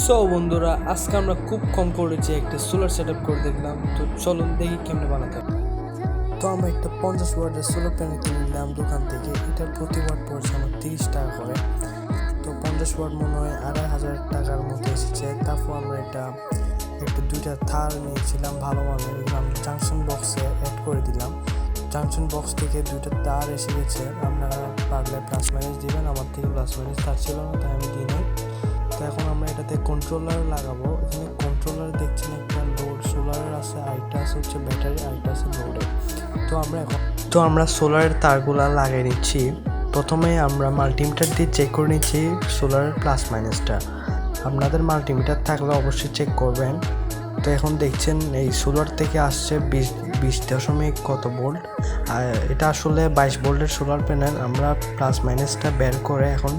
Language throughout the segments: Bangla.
সো বন্ধুরা, আজকে আমরা খুব কম করেছি একটা সোলার সেট আপ করে দেখলাম। তো চলুন দেখি কেমনে বানাতে হবে। তো আমরা একটা 50 ওয়াটের সোলার প্যানেল কিনে নিলাম দোকান থেকে। এটার প্রতি ওয়াট পড়ছে আমার 30 টাকা করে। তো 50 ওয়াট মনে হয় 2500 টাকার মতো এসেছে। তারপর আমরা একটা দুইটা তার নিয়েছিলাম ভালো মানের, আমরা জাংশন বক্সে অ্যাড করে দিলাম। জাংশন বক্স থেকে দুইটা তার এসে গেছে, আপনারা পারলে প্লাস মাইনাস দিবেন। আমার থেকে প্লাস মাইনাস তার ছিল না, তাই আমি দিই নাই। তো এখন আমরা এটাতে কন্ট্রোলার লাগাবো। এখানে কন্ট্রোলার দেখছেন একটা লোড সোলারের আছে, আরেকটা আছে হচ্ছে ব্যাটারি, আরেকটা আছে লোডের। তো আমরা সোলারের তারগুলা লাগিয়ে নিচ্ছি। প্রথমে আমরা মাল্টিমিটার দিয়ে চেক করে নিচ্ছি সোলারের প্লাস মাইনাসটা। আপনাদের মাল্টিমিটার থাকলে অবশ্যই চেক করবেন। তো এখন দেখছেন এই সোলার থেকে আসছে 20 কত ভোল্ট, আর এটা আসলে 22 ভোল্টের সোলার প্যানেল। আমরা প্লাস মাইনাসটা বের করে এখন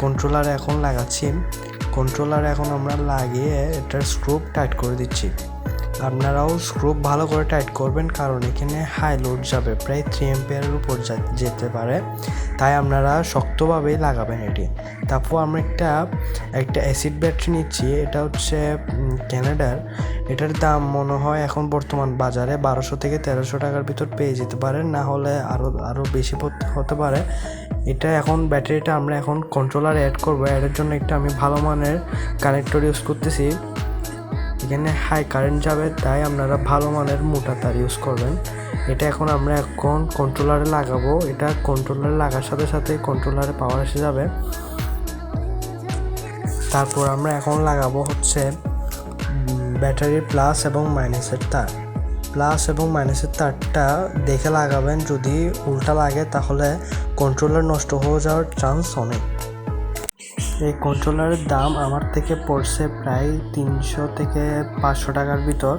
কন্ট্রোলারে লাগাচ্ছি। কন্ট্রোলার এখন আমরা লাগিয়ে এটার স্ক্রু টাইট করে দিচ্ছি। আপনারাও স্ক্রু ভালো করে টাইট করবেন, কারণ এখানে হাই লোড যাবে, প্রায় 3 অ্যাম্পিয়ারের উপর যেতে পারে, তাই আপনারা শক্তভাবেই লাগাবেন এটি। তারপর আমরা একটা অ্যাসিড ব্যাটারি নিচ্ছি। এটা হচ্ছে ক্যানাডার। এটার দাম মনে হয় এখন বর্তমান বাজারে 1200 থেকে 1300 টাকার ভিতর পেয়ে যেতে পারে, না হলে আরও বেশি হতে পারে। ব্যাটারিটা আমরা এখন কন্ট্রোলারে অ্যাড করবো। এর জন্য আমি ভালো মানের কানেক্টর ইউজ করতেছি। এখানে হাই কারেন্ট যাবে, তাই আপনারা ভালো মানের মোটা তার ইউজ করবেন। এটা আমরা এখন কন্ট্রোলারে লাগাবো। এটা কন্ট্রোলারে লাগার সাথে সাথে কন্ট্রোলারে পাওয়ার এসে যাবে। তারপর আমরা এখন লাগাবো হচ্ছে ব্যাটারির প্লাস এবং মাইনাসের তার। প্লাস এবং মাইনাসের তারটা দেখে লাগাবেন, যদি উল্টা লাগে তাহলে কন্ট্রোলার নষ্ট হয়ে যাওয়ার চান্স অনেক। এই কন্ট্রোলারের দাম আমার থেকে পড়ছে প্রায় 300 থেকে 500 টাকার ভিতর।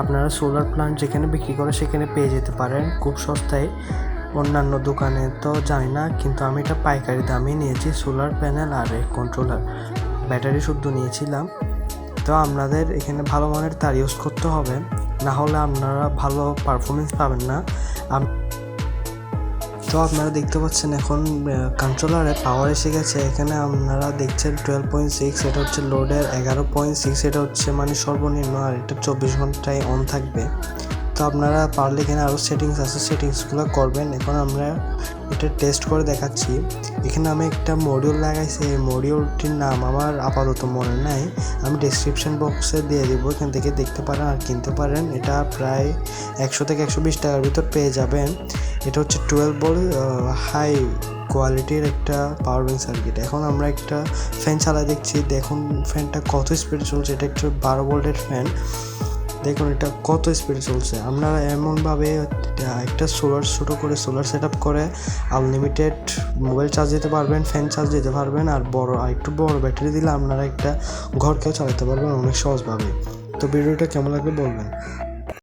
আপনারা সোলার প্ল্যান্ট যেখানে বিক্রি করে সেখানে পেয়ে যেতে পারেন খুব সস্তায়। অন্যান্য দোকানে তো জানি না, কিন্তু আমি এটা পাইকারি দামে নিয়েছি। সোলার প্যানেল আর কন্ট্রোলার, ব্যাটারি শুদ্ধ নিয়েছিলাম। তো আপনাদের এখানে ভালো মানের তার ইউজ করতে হবে, না হলে আপনারা ভালো পারফরমেন্স পাবেন না। তো আপনারা দেখতে পাচ্ছেন এখন কন্ট্রোলারে পাওয়ার এসে গেছে। এখানে আপনারা দেখছেন 12.6, এটা হচ্ছে লোডের 11.6, এটা হচ্ছে মানে সর্বনিম্ন, আর এটা 24 ঘন্টায় অন থাকবে। তো আপনারা পারলে এখানে আরও সেটিংস আছে, সেটিংসগুলো করবেন। এখন আমরা এটা টেস্ট করে দেখাচ্ছি। এখানে আমি একটা মডিউল লাগাইছি, এই মডিউলটির নাম আমার আপাতত মনে নাই, আমি ডেসক্রিপশন বক্সে দিয়ে দিব, এখান থেকে দেখতে পারেন আর কিনতে পারেন। এটা প্রায় 100 থেকে 120 টাকার ভিতর পেয়ে যাবেন। এটা হচ্ছে 12 ভোল্ট হাই কোয়ালিটির একটা পাওয়ার ব্যাংক সার্কিট। এখন আমরা একটা ফ্যান চালাই দেখছি, দেখুন ফ্যানটা কত স্পিডে চলছে। এটা একটা 12 ভোল্টের ফ্যান, দেখুন এটা কত স্পিডে চলছে। আপনারা এমনভাবে একটা ছোটো করে সোলার সেট আপ করে আনলিমিটেড মোবাইল চার্জ দিতে পারবেন, ফ্যান চার্জ দিতে পারবেন, আর একটু বড় ব্যাটারি দিলে আপনারা একটা ঘরকেও চালাতে পারবেন অনেক সহজভাবে। তো ভিডিওটা কেমন লাগবে বলবেন।